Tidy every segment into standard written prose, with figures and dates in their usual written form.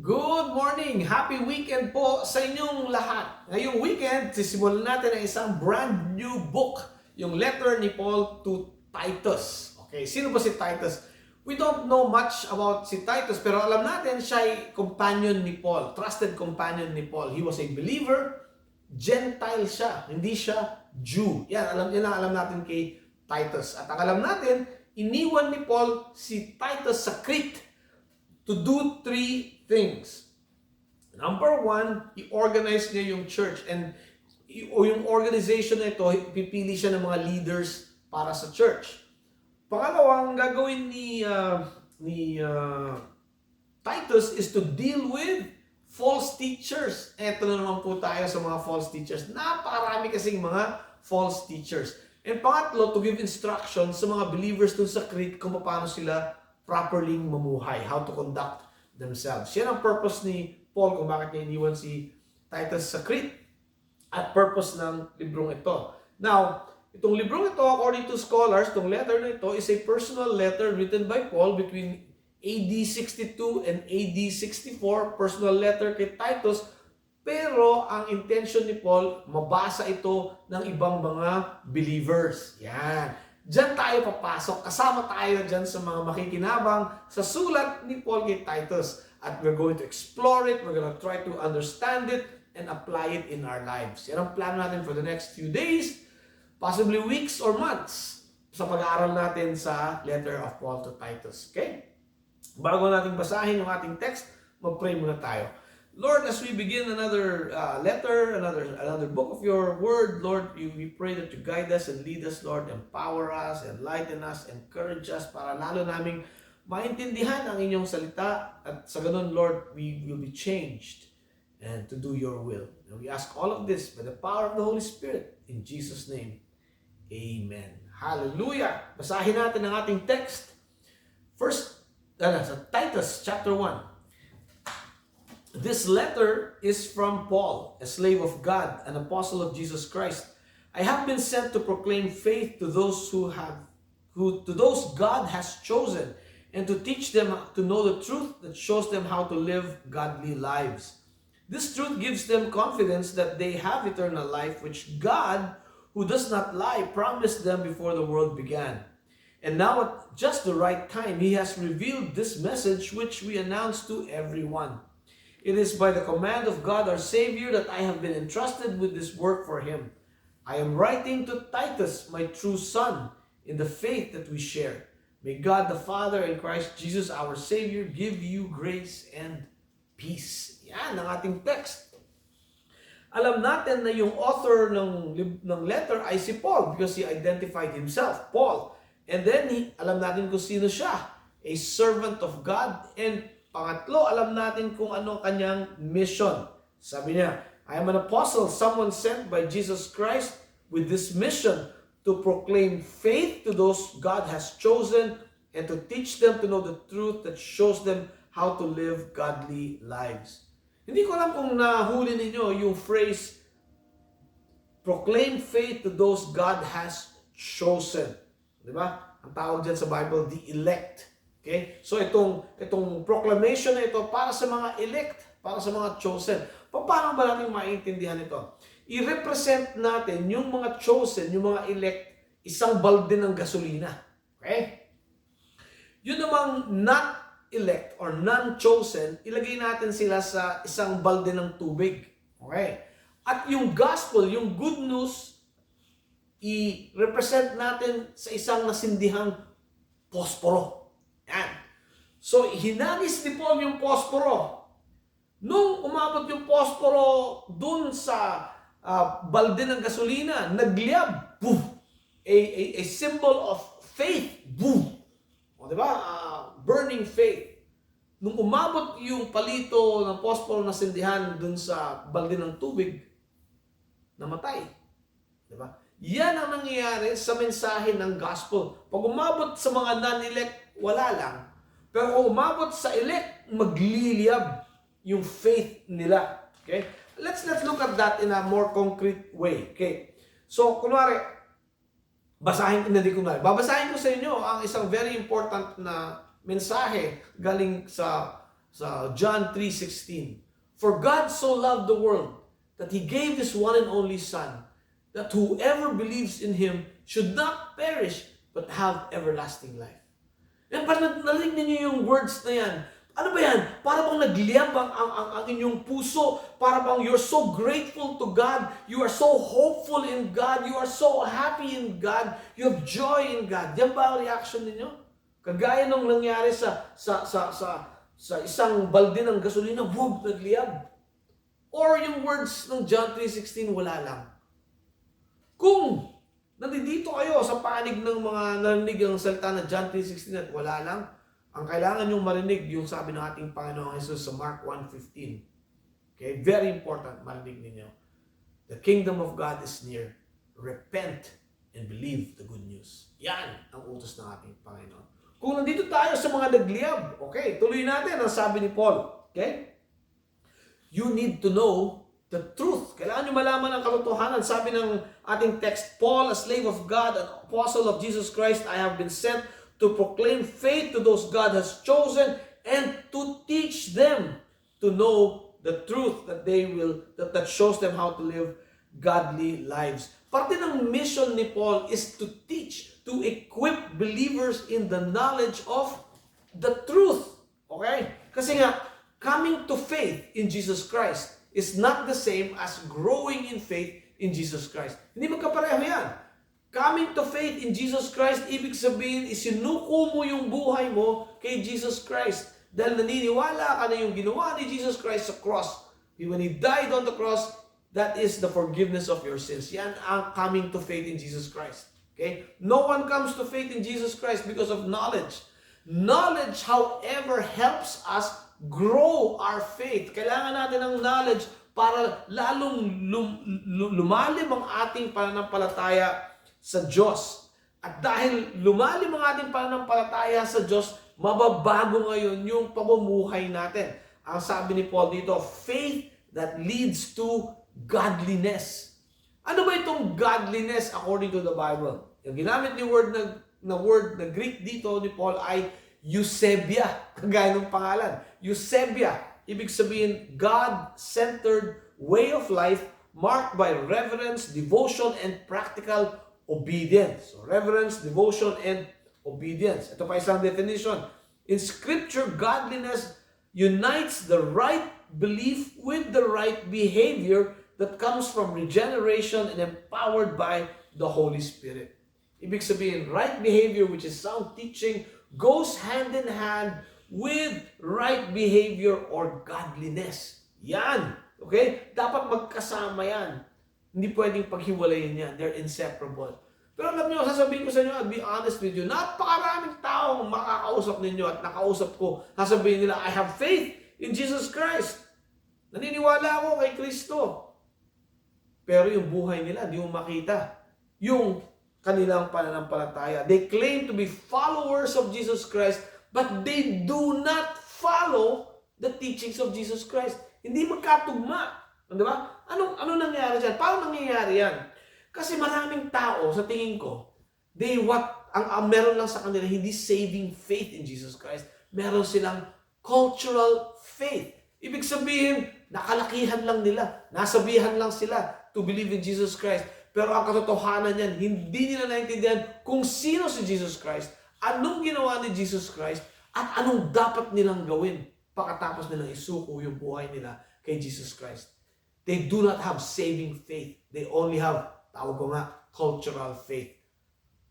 Good morning! Happy weekend po sa inyong lahat. Ngayong weekend, sisimulan natin ang isang brand new book, yung letter ni Paul to Titus. Okay, sino ba si Titus? We don't know much about si Titus, pero alam natin siya ay companion ni Paul, trusted companion ni Paul. He was a believer, Gentile siya, hindi siya Jew. Yan ang alam natin kay Titus. At ang alam natin, iniwan ni Paul si Titus sa Crete to do three things. Number one, i-organize niya yung church. And yung organization na ito, pipili siya ng mga leaders para sa church. Pangalawang gagawin ni Titus is to deal with false teachers. Eto na naman po tayo sa mga false teachers. Napakarami kasing mga false teachers. And pangatlo, to give instructions sa mga believers dun sa Crete kung paano sila properly mamuhay, how to conduct themselves. Yan ang purpose ni Paul kung bakit niya iniwan si Titus sa Crete at purpose ng librong ito. Now, itong librong ito, according to scholars, itong letter na ito is a personal letter written by Paul between AD 62 and AD 64, personal letter kay Titus, pero ang intention ni Paul, mabasa ito ng ibang mga believers. Yan. Diyan tayo papasok. Kasama tayo dyan sa mga makikinabang sa sulat ni Paul kay Titus. At we're going to explore it, we're going to try to understand it, and apply it in our lives. Yan ang plan natin for the next few days, possibly weeks or months, sa pag-aaral natin sa letter of Paul to Titus. Okay? Bago natin basahin yung ating text, mag-pray muna tayo. Lord, as we begin another letter, another book of your word, Lord, we pray that you guide us and lead us, Lord, empower us, enlighten us, encourage us, para lalo naming maintindihan ang inyong salita, at sa ganun, Lord, we will be changed and to do your will. And we ask all of this by the power of the Holy Spirit, in Jesus' name, Amen. Hallelujah! Basahin natin ang ating text. First, sa Titus chapter 1. This letter is from Paul, a slave of God, an apostle of Jesus Christ. I have been sent to proclaim faith to those to those God has chosen, and to teach them to know the truth that shows them how to live godly lives. This truth gives them confidence that they have eternal life, which God, who does not lie, promised them before the world began. And now at just the right time, He has revealed this message which we announce to everyone. It is by the command of God our Savior that I have been entrusted with this work for Him. I am writing to Titus, my true son, in the faith that we share. May God the Father and Christ Jesus our Savior give you grace and peace. Yan ang ating text. Alam natin na yung author ng letter ay si Paul because he identified himself, Paul. And then alam natin kung sino siya, a servant of God. And pangatlo, alam natin kung ano kanyang mission. Sabi niya, I am an apostle, someone sent by Jesus Christ with this mission to proclaim faith to those God has chosen and to teach them to know the truth that shows them how to live godly lives. Hindi ko alam kung nahuli ninyo yung phrase, proclaim faith to those God has chosen. Di ba? Ang tawag dyan sa Bible, the elect. Okay? So itong proclamation na ito para sa mga elect, para sa mga chosen. Paano ba natin maintindihan ito? I-represent natin yung mga chosen, yung mga elect, isang balde ng gasolina. Okay? Yun namang not elect or non-chosen, ilagay natin sila sa isang balde ng tubig. Okay? At yung gospel, yung good news, i-represent natin sa isang nasindihang posporo. Yan. So, hinagis ni Paul yung posporo. Nung umabot yung posporo dun sa balde ng gasolina, nagliyab. Boom! A symbol of faith. Boom! O, diba? Burning faith. Nung umabot yung palito ng posporo na sindihan dun sa balde ng tubig, namatay. Diba? Yan ang nangyayari sa mensahe ng gospel. Pag umabot sa mga non-elect, wala lang. Pero kung umabot sa elect, magliliyab yung faith nila. Okay? Let's look at that in a more concrete way. Okay? So, babasahin ko sa inyo ang isang very important na mensahe galing sa sa John 3:16. For God so loved the world that He gave His one and only Son, that whoever believes in Him should not perish but have everlasting life. And parang narinig niyo yung words na yan. Ano ba yan? Para bang nagliyab ang inyong puso. Para bang you're so grateful to God. You are so hopeful in God. You are so happy in God. You have joy in God. Yan ba ang reaction ninyo? Kagaya nung nangyari sa isang balde ng gasolina, wag, nagliyab. Or yung words ng John 3:16, wala lang. Kung nandito kayo sa panig ng mga narinig ang salita ng John 3:16 at wala lang, ang kailangan nyong marinig yung sabi ng ating Panginoong Jesus sa Mark 1:15. Okay? Very important, marinig ninyo. The kingdom of God is near. Repent and believe the good news. Yan ang utos ng ating Panginoon. Kung nandito tayo sa mga nagliyab, okay, tuloy natin ang sabi ni Paul. Okay? You need to know the truth. Kailangan nyo malaman ang katotohanan. Sabi ng ating text, Paul, a slave of God, an apostle of Jesus Christ, I have been sent to proclaim faith to those God has chosen and to teach them to know the truth that that shows them how to live godly lives. Parte ng mission ni Paul is to teach, to equip believers in the knowledge of the truth. Okay? Kasi nga, coming to faith in Jesus Christ is not the same as growing in faith in Jesus Christ. Hindi magkapareho yan. Coming to faith in Jesus Christ, ibig sabihin, isinuko mo yung buhay mo kay Jesus Christ. Dahil naniniwala ka na yung ginawa ni Jesus Christ sa cross. When He died on the cross, that is the forgiveness of your sins. Yan ang coming to faith in Jesus Christ. Okay? No one comes to faith in Jesus Christ because of knowledge. Knowledge, however, helps us grow our faith. Kailangan natin ng knowledge para lalong lumalim ang ating pananampalataya sa Diyos. At dahil lumalim ang ating pananampalataya sa Diyos, mababago ngayon yung pamumuhay natin. Ang sabi ni Paul dito, faith that leads to godliness. Ano ba itong godliness according to the Bible? Yung ginamit ni word na Greek dito ni Paul ay Eusebia. Kagaya ng pangalan. Eusebia. Ibig sabihin, God-centered way of life marked by reverence, devotion, and practical obedience. So, reverence, devotion, and obedience. Ito pa isang definition. In Scripture, godliness unites the right belief with the right behavior that comes from regeneration and empowered by the Holy Spirit. Ibig sabihin, right behavior, which is sound teaching, goes hand in hand with right behavior or godliness. Yan. Okay? Dapat magkasama yan. Hindi pwedeng paghiwalayin yan. They're inseparable. Pero alam nyo, sasabihin ko sa inyo, I'll be honest with you, napakaraming taong makakausap ninyo at nakausap ko, sasabihin nila, I have faith in Jesus Christ. Naniniwala ako kay Kristo. Pero yung buhay nila, di mo makita. Yung kanilang pananampalataya. They claim to be followers of Jesus Christ, but they do not follow the teachings of Jesus Christ. Hindi magkatugma. Di ba? Ano nangyari dyan? Paano nangyayari yan? Kasi maraming tao, sa tingin ko, ang meron lang sa kanila, hindi saving faith in Jesus Christ. Meron silang cultural faith. Ibig sabihin, nakalakihan lang nila. Nasabihan lang sila to believe in Jesus Christ. Pero ang katotohanan niyan, hindi nila naintindihan kung sino si Jesus Christ, anong ginawa ni Jesus Christ, at anong dapat nilang gawin pagkatapos nilang isuko yung buhay nila kay Jesus Christ. They do not have saving faith. They only have, tawag ko nga, cultural faith.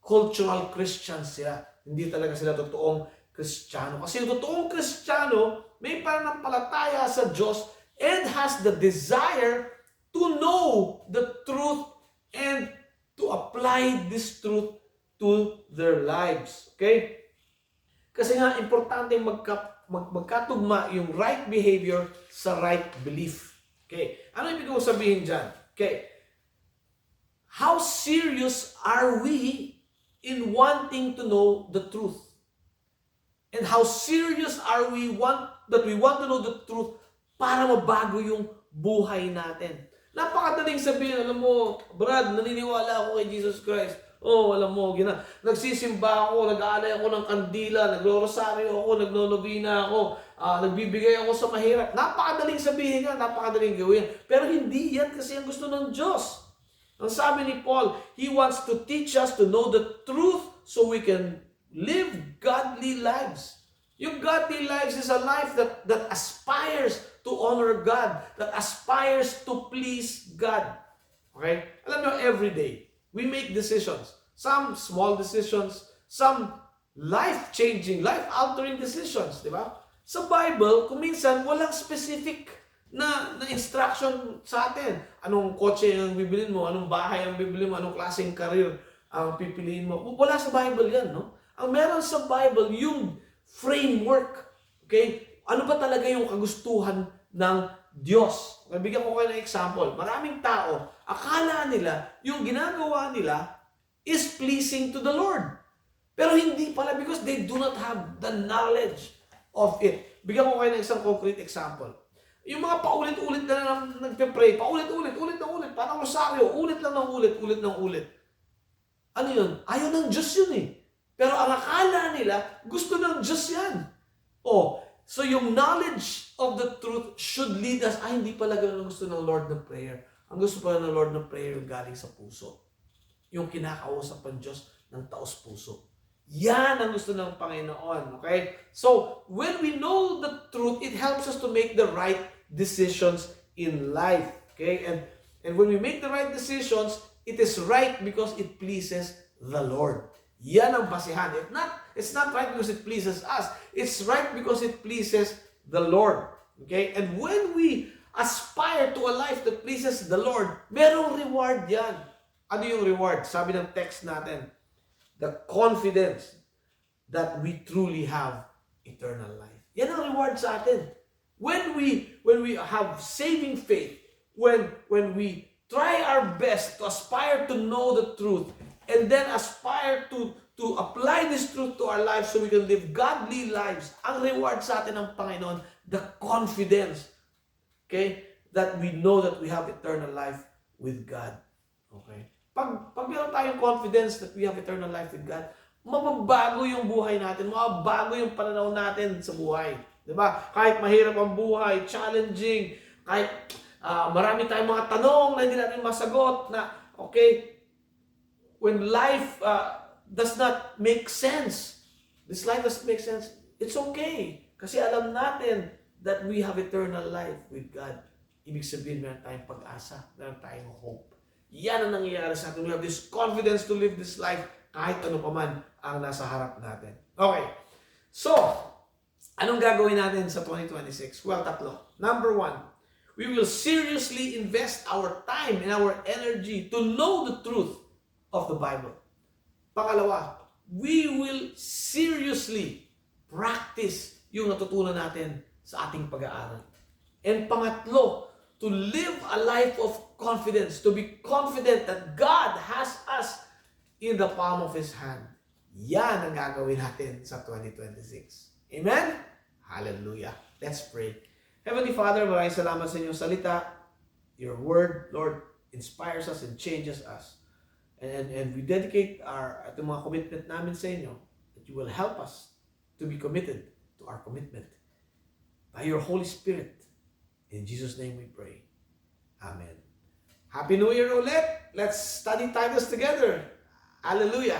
Cultural Christians sila. Hindi talaga sila totoong Kristiyano. Kasi yung totoong Kristiyano, may pananampalataya sa Diyos and has the desire to know the truth and to apply this truth to their lives. Okay? Kasi nga, importante magkatugma yung right behavior sa right belief. Okay. Ano ibig kong sabihin dyan? Okay. How serious are we in wanting to know the truth? And how serious are we that we want to know the truth para mabago yung buhay natin? Napakadaling sabihin, alam mo, Brad, naniniwala ako kay Jesus Christ. Oh, alam mo, nagsisimba ako, nag-aalay ako ng kandila, nagro-rosaryo ako, nagno-novena ako, nagbibigay ako sa mahirap. Napakadaling sabihin yan, napakadaling gawin. Pero hindi yan kasi ang gusto ng Diyos. Ang sabi ni Paul, he wants to teach us to know the truth so we can live godly lives. Yung godly lives is a life that aspires to honor God, that aspires to please God. Okay? Alam nyo, every day, we make decisions. Some small decisions, some life-changing, life-altering decisions, di ba? Sa Bible, kung minsan, walang specific na instruction sa atin. Anong kotse ang bibilin mo, anong bahay ang bibilin mo, anong klaseng career ang pipiliin mo. Wala sa Bible yan, no? Ang meron sa Bible, yung framework. Okay? Ano ba talaga yung kagustuhan ng Diyos? Bigyan ko kayo ng example. Maraming tao, akala nila, yung ginagawa nila is pleasing to the Lord. Pero hindi pala because they do not have the knowledge of it. Bigyan ko kayo ng isang concrete example. Yung mga paulit-ulit na lang nagpe-pray, paulit-ulit, ulit na ulit, parang rosaryo, ulit lang ng ulit, ulit ng ulit. Ano yun? Ayaw ng Diyos yun eh. Pero ang akala nila, gusto ng Diyos yan. So yung knowledge of the truth should lead us, hindi pala ganun ang gusto ng Lord ng prayer. Ang gusto pala ng Lord ng prayer yung galing sa puso. Yung kinakausap ng Diyos ng taos puso. Yan ang gusto ng Panginoon. Okay? So, when we know the truth, it helps us to make the right decisions in life. Okay? And when we make the right decisions, it is right because it pleases the Lord. Yan ang basihan. It's not right because it pleases us. It's right because it pleases the Lord. Okay? And when we aspire to a life that pleases the Lord, merong reward yan. Ano yung reward? Sabi ng text natin, the confidence that we truly have eternal life. Yan ang reward sa atin. When we have saving faith, when we try our best to aspire to know the truth, and then aspire to apply this truth to our lives so we can live godly lives, ang reward sa atin ng Panginoon, the confidence, okay, that we know that we have eternal life with God. Okay? Pag meron tayong confidence that we have eternal life with God, mababago yung buhay natin, mababago yung pananaw natin sa buhay. Diba? Kahit mahirap ang buhay, challenging, kahit marami tayong mga tanong na hindi natin masagot, na okay, when life does not make sense, this life doesn't make sense, it's okay. Kasi alam natin that we have eternal life with God. Ibig sabihin, meron tayong pag-asa, meron tayong hope. Yan ang nangyayari sa atin. We have this confidence to live this life kahit ano pa man ang nasa harap natin. Okay. So, anong gagawin natin sa 2026? Well, tatlo. Number 1, we will seriously invest our time and our energy to know the truth of the Bible. Pangalawa, we will seriously practice yung natutunan natin sa ating pag-aaral. And pangatlo, to live a life of confidence, to be confident that God has us in the palm of His hand. Yan ang gagawin natin sa 2026. Amen? Hallelujah. Let's pray. Heavenly Father, maraming salamat sa inyong salita. Your word, Lord, inspires us and changes us. And we dedicate itong mga commitment namin sa inyo that you will help us to be committed to our commitment. By your Holy Spirit, in Jesus' name we pray. Amen. Happy New Year ulit! Let's study Titus together. Hallelujah!